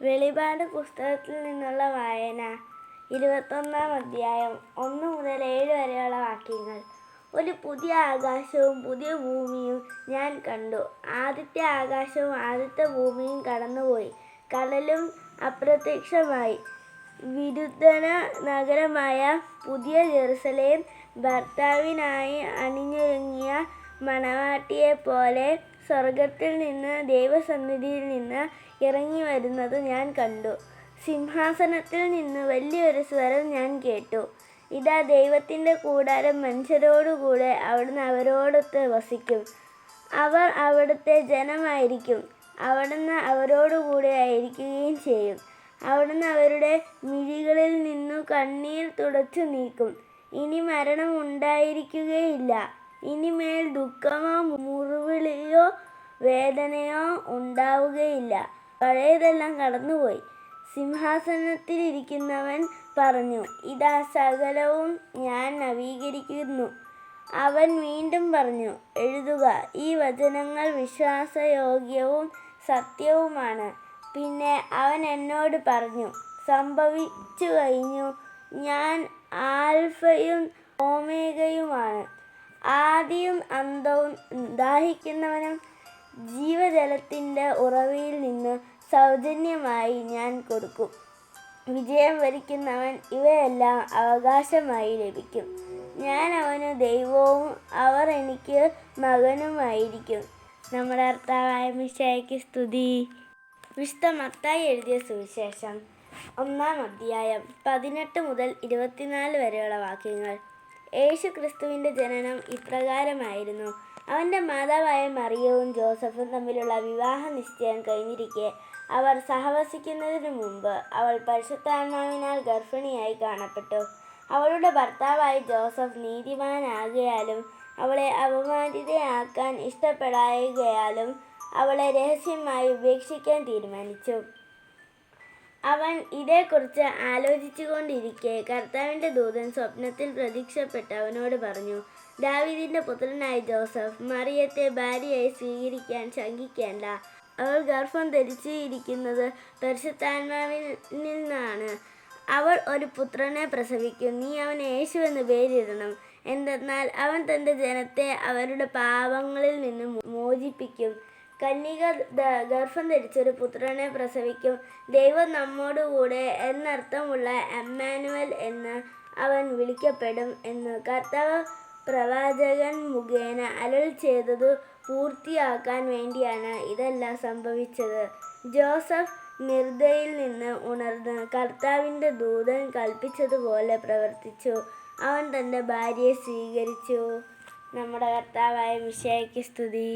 വെളിപാട് പുസ്തകത്തിൽ നിന്നുള്ള വായന 21-ാം അധ്യായം 1 മുതൽ 7 വരെയുള്ള വാക്യങ്ങൾ. ഒരു പുതിയ ആകാശവും പുതിയ ഭൂമിയും ഞാൻ കണ്ടു. ആദ്യത്തെ ആകാശവും ആദ്യത്തെ ഭൂമിയും കടന്നുപോയി. കടലും അപ്രത്യക്ഷമായി. വിനൂതന നഗരമായ പുതിയ ജെറുസലേം ഭർത്താവിനായി അണിഞ്ഞൊരുങ്ങിയ മണവാട്ടിയെപ്പോലെ സ്വർഗ്ഗത്തിൽ നിന്ന് ദൈവസന്നിധിയിൽ നിന്ന് ഇറങ്ങി വരുന്നത് ഞാൻ കണ്ടു. സിംഹാസനത്തിൽ നിന്ന് വലിയൊരു സ്വരം ഞാൻ കേട്ടു. ഇതാ, ദൈവത്തിൻ്റെ കൂടാരം മനുഷ്യരോടുകൂടെ അവിടുന്ന് അവരോടൊത്ത് വസിക്കും. അവർ അവിടുത്തെ ജനമായിരിക്കും. അവിടുന്ന് അവരോടുകൂടെ ആയിരിക്കുകയും ചെയ്യും. അവിടുന്ന് അവരുടെ മിഴികളിൽ നിന്നു കണ്ണീർ തുടച്ചു നീക്കും. ഇനി മരണം ഉണ്ടായിരിക്കുകയില്ല. ഇനിമേൽ ദുഃഖമോ മുറിവിളിയോ വേദനയോ ഉണ്ടാവുകയില്ല. പഴയതെല്ലാം കടന്നുപോയി. സിംഹാസനത്തിലിരിക്കുന്നവൻ പറഞ്ഞു, ഇതാ, സകലവും ഞാൻ നവീകരിക്കുന്നു. അവൻ വീണ്ടും പറഞ്ഞു, എഴുതുക, ഈ വചനങ്ങൾ വിശ്വാസയോഗ്യവും സത്യവുമാണ്. പിന്നെ അവൻ എന്നോട് പറഞ്ഞു, സംഭവിച്ചു കഴിഞ്ഞു. ഞാൻ ആൽഫയും ഓമേഗയുമാണ്, ആദിയും അന്തവും. ദാഹിക്കുന്നവനും ജീവജലത്തിൻ്റെ ഉറവയിൽ നിന്ന് സൗജന്യമായി ഞാൻ കൊടുക്കും. വിജയം വരിക്കുന്നവൻ ഇവയെല്ലാം അവകാശമായി ലഭിക്കും. ഞാൻ അവന് ദൈവവും അവർ എനിക്ക് മകനുമായിരിക്കും. നമ്മുടെ കർത്താവായ മിശിഹായ്ക്ക് സ്തുതി. വിശുദ്ധ മത്തായി എഴുതിയ സുവിശേഷം 1-ാം അധ്യായം 18 മുതൽ 24 വരെയുള്ള വാക്യങ്ങൾ. യേശു ക്രിസ്തുവിൻ്റെ ജനനം ഇപ്രകാരമായിരുന്നു. അവൻ്റെ മാതാവായ മറിയവും ജോസഫും തമ്മിലുള്ള വിവാഹ നിശ്ചയം കഴിഞ്ഞിരിക്കെ അവർ സഹവസിക്കുന്നതിനു മുമ്പ് അവൾ പരിശുദ്ധാത്മാവിനാൽ ഗർഭിണിയായി കാണപ്പെട്ടു. അവളുടെ ഭർത്താവായ ജോസഫ് നീതിമാനാകയാലും അവളെ അപമാനിതയാക്കാൻ ഇഷ്ടപ്പെടായ്കയാലും അവളെ രഹസ്യമായി ഉപേക്ഷിക്കാൻ തീരുമാനിച്ചു. അവൻ ഇതേക്കുറിച്ച് ആലോചിച്ചുകൊണ്ടിരിക്കെ കർത്താവിൻ്റെ ദൂതൻ സ്വപ്നത്തിൽ പ്രത്യക്ഷപ്പെട്ട് അവനോട് പറഞ്ഞു, ദാവീദിൻ്റെ പുത്രനായ ജോസഫ്, മറിയത്തെ ഭാര്യയായി സ്വീകരിക്കാൻ ശങ്കിക്കേണ്ട. അവൾ ഗർഭം ധരിച്ചിരിക്കുന്നത് പരിശുദ്ധാത്മാവിൽ നിന്നാണ്. അവൾ ഒരു പുത്രനെ പ്രസവിക്കും. നീ അവന് യേശു എന്ന് പേരിടണം. എന്തെന്നാൽ അവൻ തൻ്റെ ജനത്തെ അവരുടെ പാപങ്ങളിൽ നിന്ന് മോചിപ്പിക്കും. കന്യക ഗർഭം ധരിച്ചൊരു പുത്രനെ പ്രസവിക്കും. ദൈവം നമ്മോടുകൂടെ എന്നർത്ഥമുള്ള എമ്മാനുവേൽ എന്ന് അവൻ വിളിക്കപ്പെടും എന്ന് കർത്താവ് പ്രവാചകൻ മുഖേന അരുളി ചെയ്തതു പൂർത്തിയാക്കാൻ വേണ്ടിയാണ് ഇതെല്ലാം സംഭവിച്ചത്. ജോസഫ് നിർദ്ദയിൽ നിന്ന് ഉണർന്ന് കർത്താവിൻ്റെ ദൂതൻ കൽപ്പിച്ചതുപോലെ പ്രവർത്തിച്ചു. അവൻ തൻ്റെ ഭാര്യയെ സ്വീകരിച്ചു. നമ്മുടെ കർത്താവായ മിശിഹായ്ക്ക് സ്തുതി.